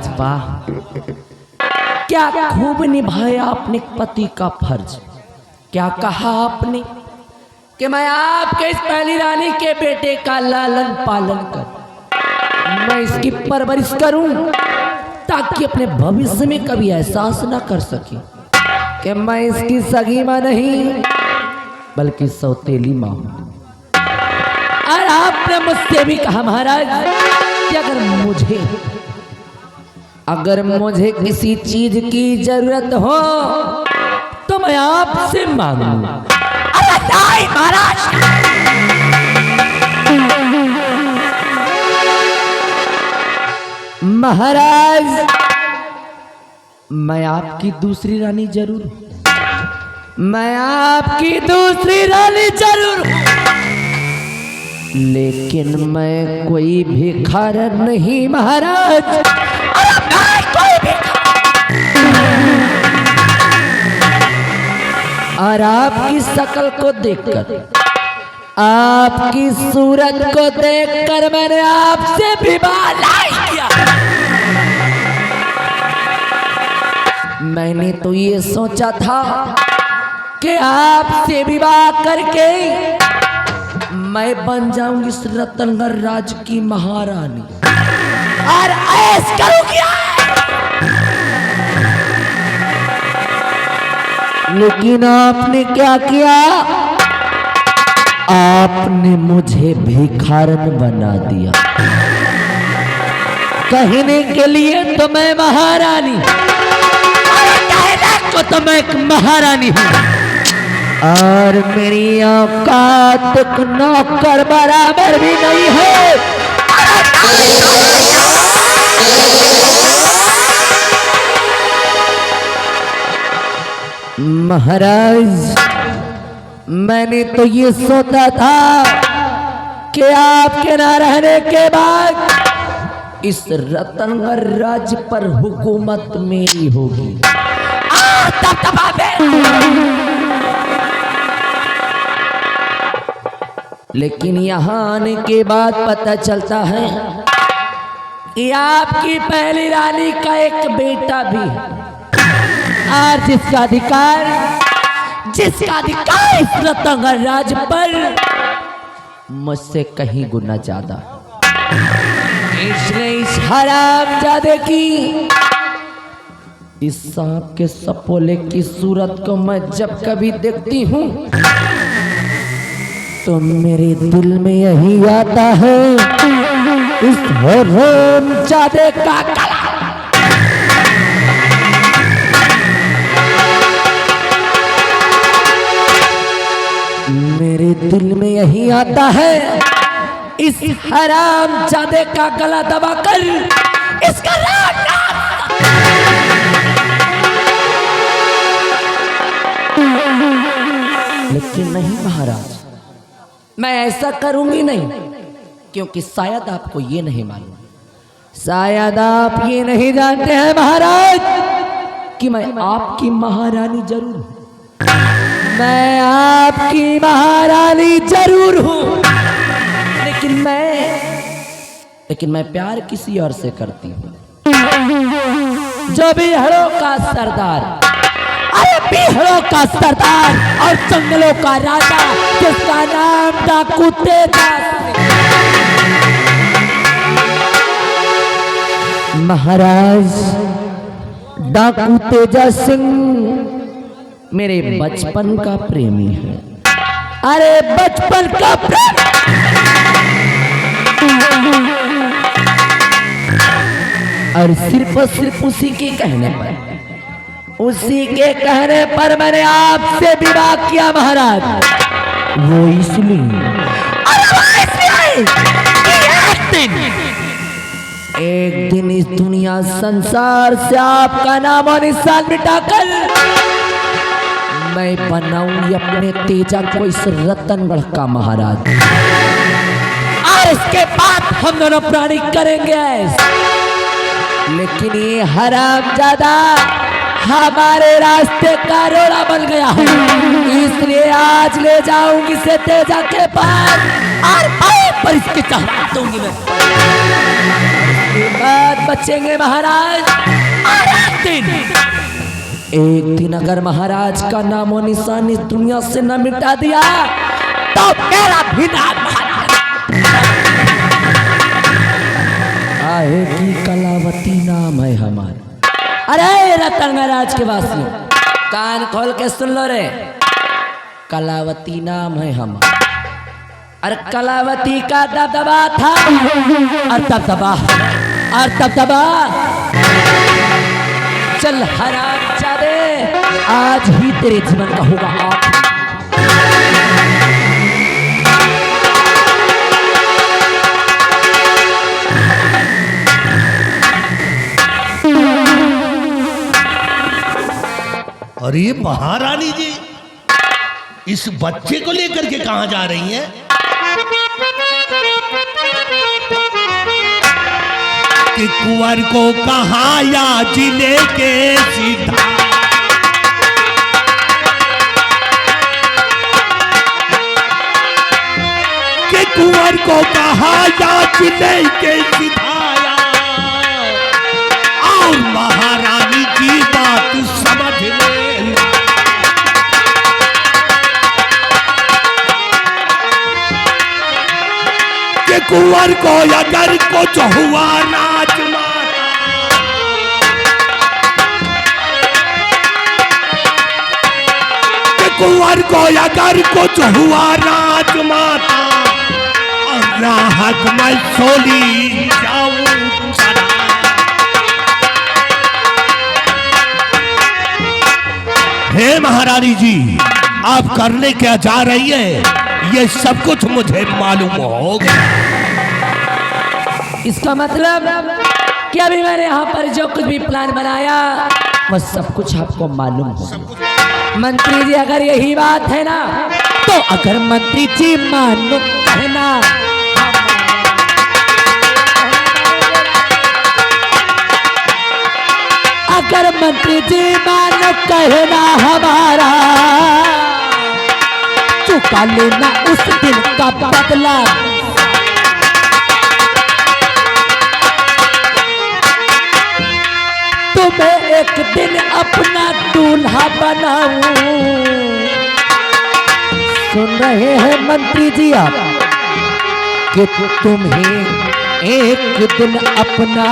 महाराज वाह, क्या खूब निभाया अपने पति का फर्ज। क्या कहा आपने कि मैं आपके इस पहली रानी के बेटे का लालन पालन कर, मैं इसकी परवरिश करूं ताकि अपने भविष्य में कभी एहसास ना कर सके कि मैं इसकी सगी मां नहीं बल्कि सौतेली मां हूं। और आपने मुझसे भी कहा महाराज कि अगर मुझे किसी चीज की जरूरत हो तो मैं आपसे मांगू। अरे नहीं महाराज, महाराज मैं आपकी दूसरी रानी जरूर हूं, मैं आपकी दूसरी रानी जरूर हूं, लेकिन मैं कोई भिखारन नहीं महाराज। अरे मैं कोई और आपकी शक्ल को देखकर, आपकी सूरत को देखकर मैंने आपसे विवाह नहीं किया। मैंने तो ये सोचा था कि आपसे विवाह करके मैं बन जाऊंगी इस रतनगढ़ राज की महारानी और ऐश करूंगी। लेकिन आपने क्या किया, आपने मुझे भिखारन बना दिया। कहने के लिए तो मैं महारानी, कहने को तो मैं एक महारानी हूं, और मेरी औकात नौकर बराबर भी नहीं है। महाराज मैंने तो ये सोचा था कि आपके ना रहने के बाद इस रतनगढ़ राज्य पर हुकूमत मेरी होगी। लेकिन यहाँ आने के बाद पता चलता है कि आपकी पहली रानी का एक बेटा भी है, और जिसका अधिकार इस रतनगढ़ राज्य पर मुझसे कहीं गुना ज्यादा। इसलिए इस हरामजादे की, इस सांप के सपोले की सूरत को मैं जब कभी देखती हूँ तो मेरे दिल में यही आता है, इस हरामजादे का गला। मेरे दिल में यही आता है, इस हरामजादे का गला दबाकर इसका लेकिन नहीं महाराज, मैं ऐसा करूंगी नहीं, क्योंकि शायद आपको ये नहीं मालूम, शायद आप ये नहीं जानते हैं महाराज कि मैं आपकी महारानी जरूर हूं, मैं आपकी महारानी जरूर हूं, लेकिन मैं प्यार किसी और से करती हूं, जो बिहड़ों का सरदार, अरे बिहड़ों का सरदार और जंगलों का राजा, जिसका नाम डाकू तेजा महाराज। डाकू तेजा सिंह मेरे बचपन का प्रेमी है, अरे बचपन का प्रेमी। और सिर्फ उसी के कहने पर मैंने आपसे विवाह किया महाराज। वो इसलिए एक दिन इस दुनिया संसार से आपका नाम और निशान मिटाकर मैं बनाऊंगी अपने तेजा को इस रतनगढ़ का महाराज, और इसके बाद हम दोनों प्राणी करेंगे। लेकिन ये हरामजादा हमारे रास्ते का रोड़ा बन गया है, इसलिए आज ले जाऊंगी इसे तेजा के पास और पर इसके चाहता दूंगी मैं। इसके बाद बचेंगे महाराज। एक दिन अगर महाराज का नामो निशान इस दुनिया से न मिटा दिया तो मेरा भी नाम आहे की कलावती नाम है हमारा। अरे रतनगराज के वासियों कान खोल के सुन लो रे, कलावती नाम है हमारा। अरे कलावती का दबदबा था और दबदबा चल हरामजादे, आज ही तेरे जीवन का होगा आप। अरे महारानी जी, इस बच्चे को लेकर के कहां जा रही हैं? कि कुंवर को कहा या जिले के सीधा, कि कुंवर को कहा या जिले के सिधाया, और महारानी की बात समझ ले। कि कुंवर को अगर कुछ हुआ राजमाता, कि कुंवर को अगर कुछ हुआ राजमाता, और राहत मैं सोली जाऊं सदा। हे महारानी जी, आप करने क्या जा रही है ये सब कुछ मुझे मालूम होगा। इसका मतलब कि अभी मैंने यहाँ पर जो कुछ भी प्लान बनाया वह सब कुछ आपको मालूम हो। मंत्री जी अगर यही बात है ना, तो अगर मंत्री जी मानो कहना, अगर मंत्री जी मानो कहना हमारा, चुका लेना उस दिन का बदला। तुम्हें एक दिन अपना दूल्हा बनाऊं। सुन रहे हैं मंत्री जी आप, कि तुम्हें एक दिन अपना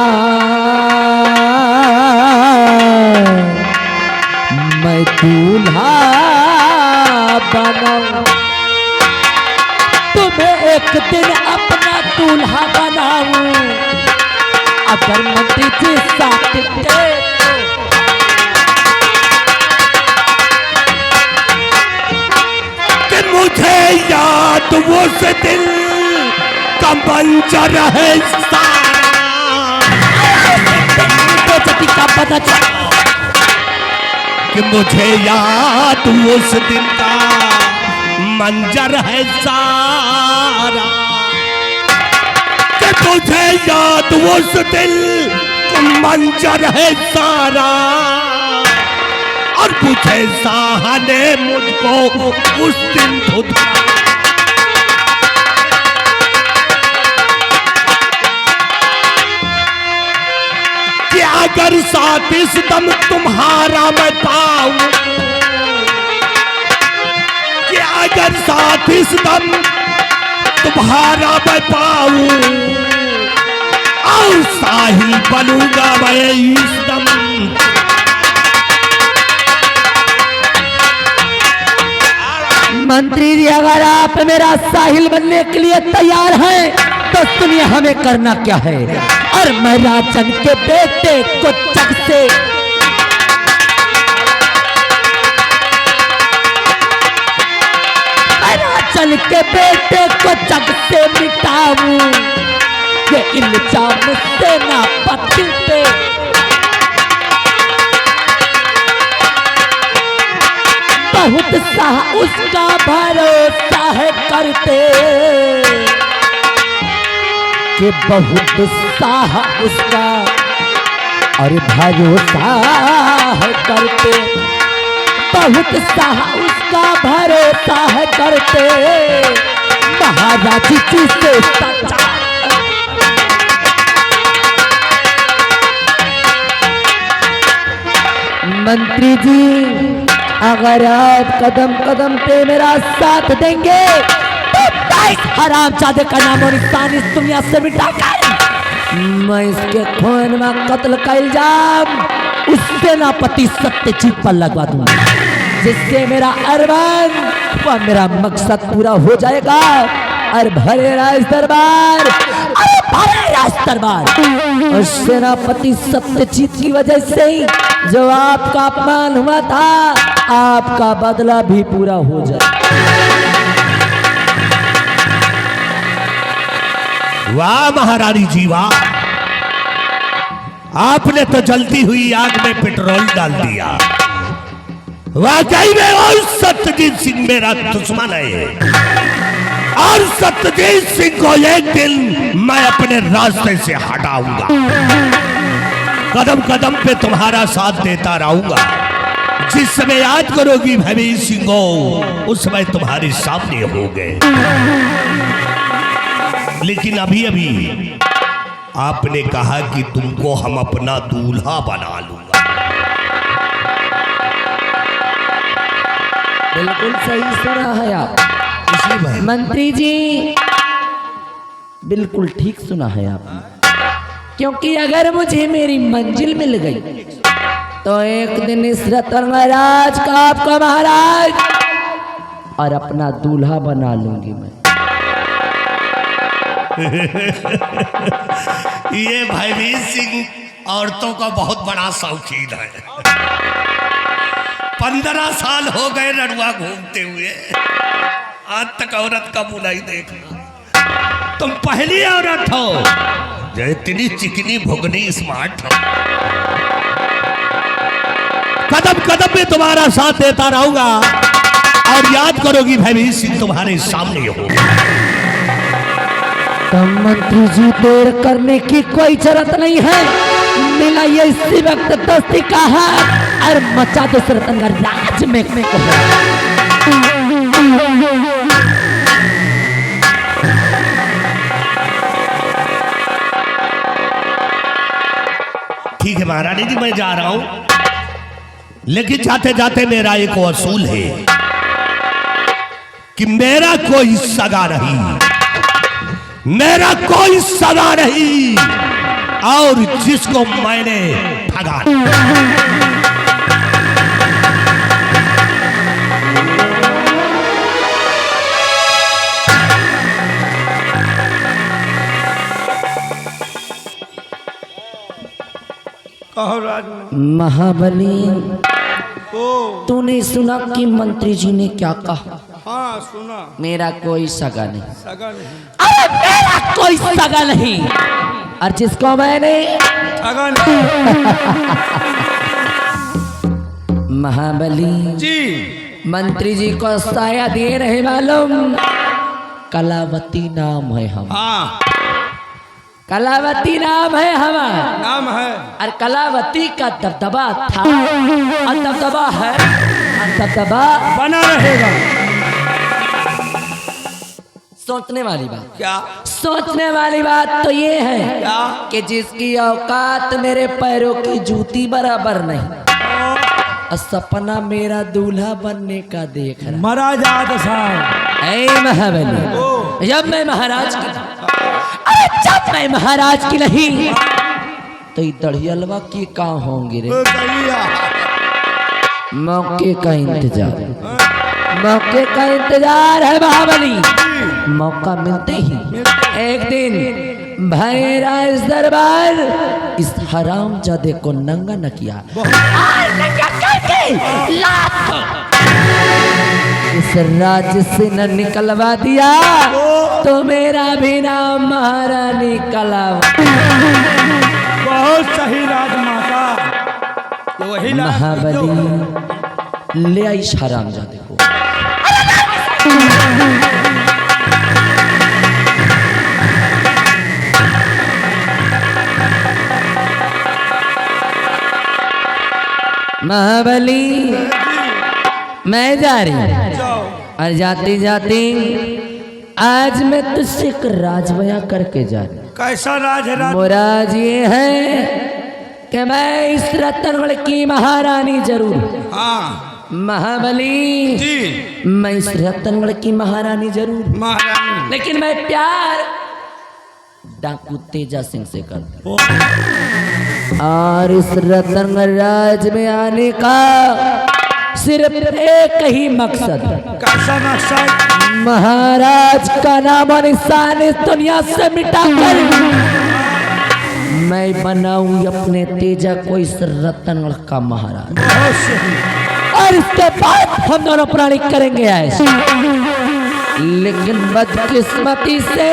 मैं दूल्हा बनाऊं। तुम्हें एक दिन अपना दूल्हा बनाऊं, अगर मंत्री जी साथ दे। कि मुझे याद वो से दिल का मंजर है कि मुझे याद उस दिन का मंजर है सारा, कि मुझे याद उस दिल का मंजर है सारा, और मुझे साहा ने मुझको उस दिन धुतकारा। कि अगर साथ इस दम तुम्हारा मैं पाऊं, कि अगर साथ इस दम तुम्हारा मैं पाऊं, और साहिल बनूंगा मैं इस दम। मंत्री जी अगर आप मेरा साहिल बनने के लिए तैयार हैं तो सुनिए हमें करना क्या है। और मैं राजन के बेटे को जग से राजन के बेटे को जग से मिटाऊं, ये इल्जाम से ना पति पे बहुत सा उसका भरोसा है करते, कि बहुत सा उसका और भरोसा है करते, बहुत सा उसका भरोसा है करते। महाराज जी से सच्चा मंत्री जी, अगर आप कदम कदम पे मेरा साथ देंगे तो हरामजादे का नाम और निशान इस दुनिया से मिटाकर मैं इसके खून में कत्ल का इल्जाम उस सेनापति सत्यजीत पर लगवा दूंगा, जिससे मेरा अरमान व मेरा मकसद पूरा हो जाएगा। और भरे राज दरबार, अरे भरे राज दरबार, और सेनापति सत्यजीत की वजह से ही जो आपका अपमान हुआ था, आपका बदला भी पूरा हो जाए। वाह महारानी जी वाह, आपने तो जलती हुई आग में पेट्रोल डाल दिया। वाकई में और सत्यजीत सिंह मेरा दुश्मन है, और सत्यजीत सिंह को एक दिन मैं अपने रास्ते से हटाऊंगा। कदम कदम पे तुम्हारा साथ देता रहूंगा। जिस समय याद करोगी भवीर सिंह को, उस समय तुम्हारे सामने हो गए। लेकिन अभी अभी आपने कहा कि तुमको हम अपना दूल्हा बना लूंगा। बिल्कुल सही सुना है आप मंत्री जी, बिल्कुल ठीक सुना है आपने। क्योंकि अगर मुझे मेरी मंजिल मिल गई तो एक दिन इस रतन महाराज का आपका महाराज और अपना दूल्हा बना लूंगी मैं। ये भयवीर सिंह औरतों का बहुत बड़ा शौकीन है। 15 साल हो गए रड़ुआ घूमते हुए, आज तक औरत का मुंह नहीं देखा। तुम पहली औरत हो जो इतनी चिकनी भुगनी स्मार्ट हो। कदम कदम में तुम्हारा साथ देता रहूंगा, और याद करोगी भयवीर सिंह तुम्हारे सामने हो। तो मंत्री जी, देर करने की कोई जरूरत नहीं है। मिला ये इसी वक्त दोस्ती का हाथ और मचा दो रतन का राज में को। ठीक है महारानी जी, मैं जा रहा हूं, लेकिन जाते जाते मेरा एक असूल है कि मेरा कोई सगा नहीं, मेरा कोई सगा नहीं, और जिसको मैंने भगा महाबली, तूने सुना कि मंत्री जी ने क्या कहा? हाँ सुना। मेरा कोई सगा नहीं। सगा नहीं। अरे मेरा कोई सगा नहीं, और जिसको मैंने सगा नहीं। महाबली जी, मंत्री जी को साया दिए रहे मालूम, कलावती नाम है हम। हाँ कलावती नाम है हमारा, नाम है। और कलावती का दबदबा था और दबदबा है और दबदबा बना रहेगा। सोचने वाली बात क्या? सोचने वाली बात तो ये है क्या? कि जिसकी औकात मेरे पैरों की जूती बराबर नहीं, और सपना मेरा दूल्हा बनने का देख रहा। महाराज साहब, ऐ महाबली, जब मैं महाराज की, अरे जब मैं महाराज की नहीं तो ये दढ़ियलवा की कहाँ होंगे रे? मौके का इंतजार, मौके का इंतजार है महाबली। मौका मिलते ही एक दिन भैरा इस दरबार इस हरामजादे को नंगा न किया, इस राज्य से न निकलवा दिया तो मेरा भी नाम महारानी कलावती। बहुत सही राजमाता। वही महाबली ले आई हरामजादे को। महाबली, मैं जा रही हूँ, और जाती जाती आज मैं तुझसे एक राज बयां करके जा रही हूँ। कैसा राज है? मुराज ये है कि मैं इस रत्नगढ़ की महारानी जरूर, हाँ महाबली जी, मैं इस रत्नगढ़ की महारानी जरूर, महारानी। लेकिन मैं प्यार डाकू तेजा सिंह से करता हूं। और इस रत्नगढ़ राज में आने का सिर्फ एक ही मकसद, कैसा मकसद? महाराज का नाम और निशान इस दुनिया से मिटाकर मैं बनाऊं अपने तेजा को इस रत्नगढ़ का महाराज। बहुत सही। और इसके बाद हम दोनों प्राणी करेंगे ऐसे। लेकिन बदकिस्मती से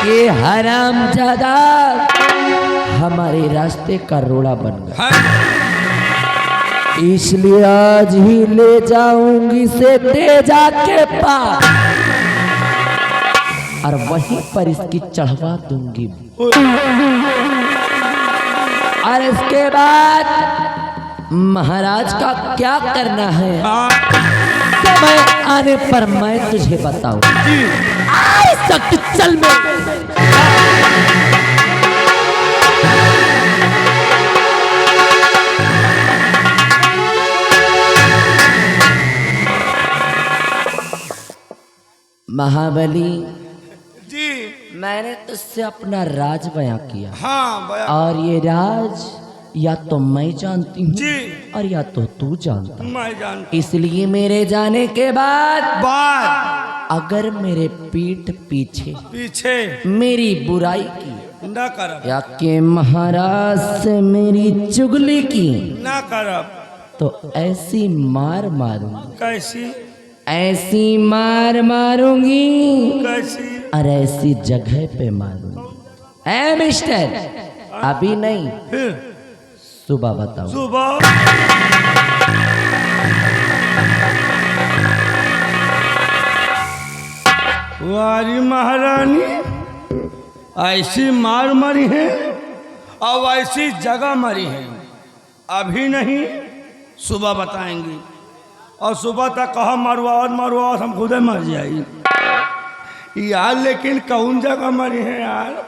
ये हरामजादा हमारे रास्ते का रोड़ा बन गया, इसलिए आज ही ले जाऊंगी से तेजा के पास और वहीं पर इसकी चढ़वा दूंगी। और इसके बाद महाराज का क्या करना है समय आने पर मैं तुझे बताऊं। आई सख्त चल में महाबली जी, मैंने तुझसे अपना राज बयां किया, हाँ बया। और ये राज या तो मैं जानती हूँ जी, और या तो तू जानता, मैं जानता। इसलिए मेरे जाने के बाद बाद अगर मेरे पीठ पीछे पीछे मेरी बुराई की न करब, या के महाराज से मेरी चुगली की न करब। तो ऐसी मार मारूंगी, कैसी? ऐसी मार मारूंगी कैसी? और ऐसी जगह पे मारूंगी। ए मिस्टर, अभी नहीं, फिर सुबह बताओ। सुबह वारी महारानी ऐसी मार मरी है और ऐसी जगह मरी है, अभी नहीं सुबह बताएंगे। और सुबह तक कहा मरवाओ मरवाओ, हम खुद ही मर जाएगी यार। लेकिन कौन जगह मरी है यार?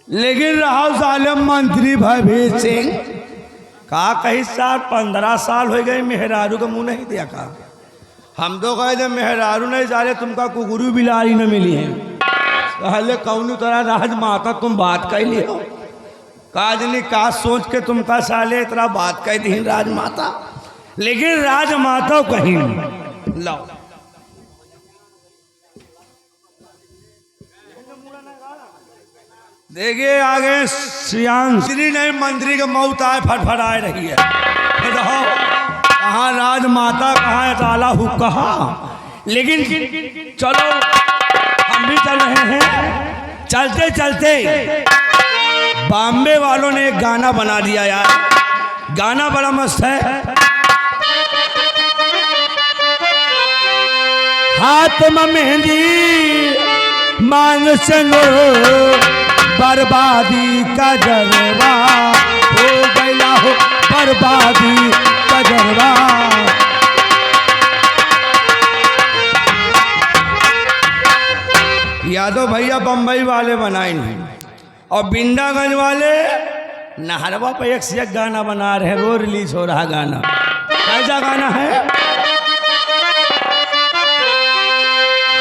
लेकिन रहा सालम मंत्री भयभीत सिंह का कहीं साल 15 साल हो गए मेहरारू का मुंह नहीं देखा। हम तो कहे थे मेहरारू नहीं साले तुमका कुकुरू बिलारी न मिली है, पहले कौन तरह राजमाता तुम बात कह लियो काजनी का सोच के तुमका साले इतना बात कह दी राजमाता। लेकिन राजमाता कहीं लाओ देखिए आगे सियान श्री नहीं मंत्री का मौत आए फटफटाए रही है। कहाँ राजमाता कहाँ ताला हु कहा। लेकिन चलो हम भी चल रहे हैं। चलते चलते बॉम्बे वालों ने एक गाना बना दिया यार, गाना बड़ा मस्त है। हाथ में मेहंदी मांग चलो बर्बादी का जलवा हो गया हो, बर्बादी का जलवा। यादव भैया बम्बई वाले बनाए नहीं और बिंदागंज वाले नहरवा पे एक से एक गाना बना रहे हैं। वो रिलीज हो रहा गाना, कैसा गाना है?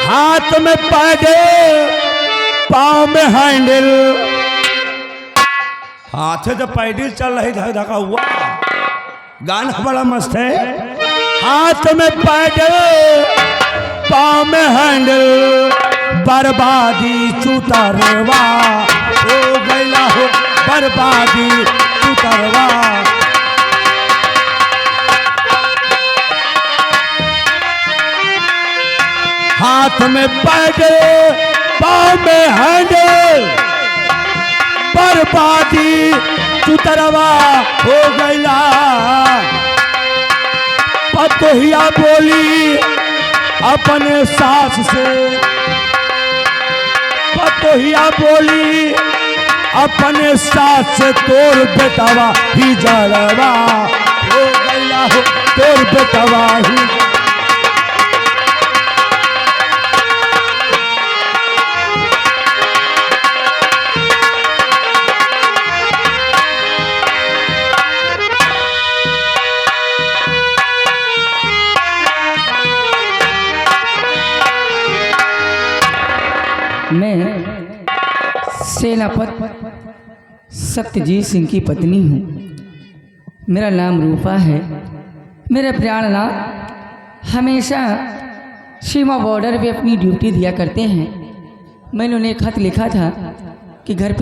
हाथ में पैडल पाँव में हैंडल, हाथ से पैडल चल रही धक धका हुआ, गाना बड़ा मस्त है। हाथ में पैडल पाँव में हैंडल, बर्बादी चुतरवा हो गया हो, बर्बादी चुतरवा। हाथ में पैडल पाँव में हैंडल, बर्बादी चुतरवा हो गया। पतोहिया बोली अपने सास से, पतोहिया बोली अपने सास से, तोर बेटवा ही जलवा हो गया हो, तोर बेटवा ही। सेनापति सत्यजीत सिंह की पत्नी हूँ। मेरा नाम रूपा है। मेरे प्राणनाथ हमेशा सीमा बॉर्डर पे अपनी ड्यूटी दिया करते हैं। मैंने उन्हें खत लिखा था कि घर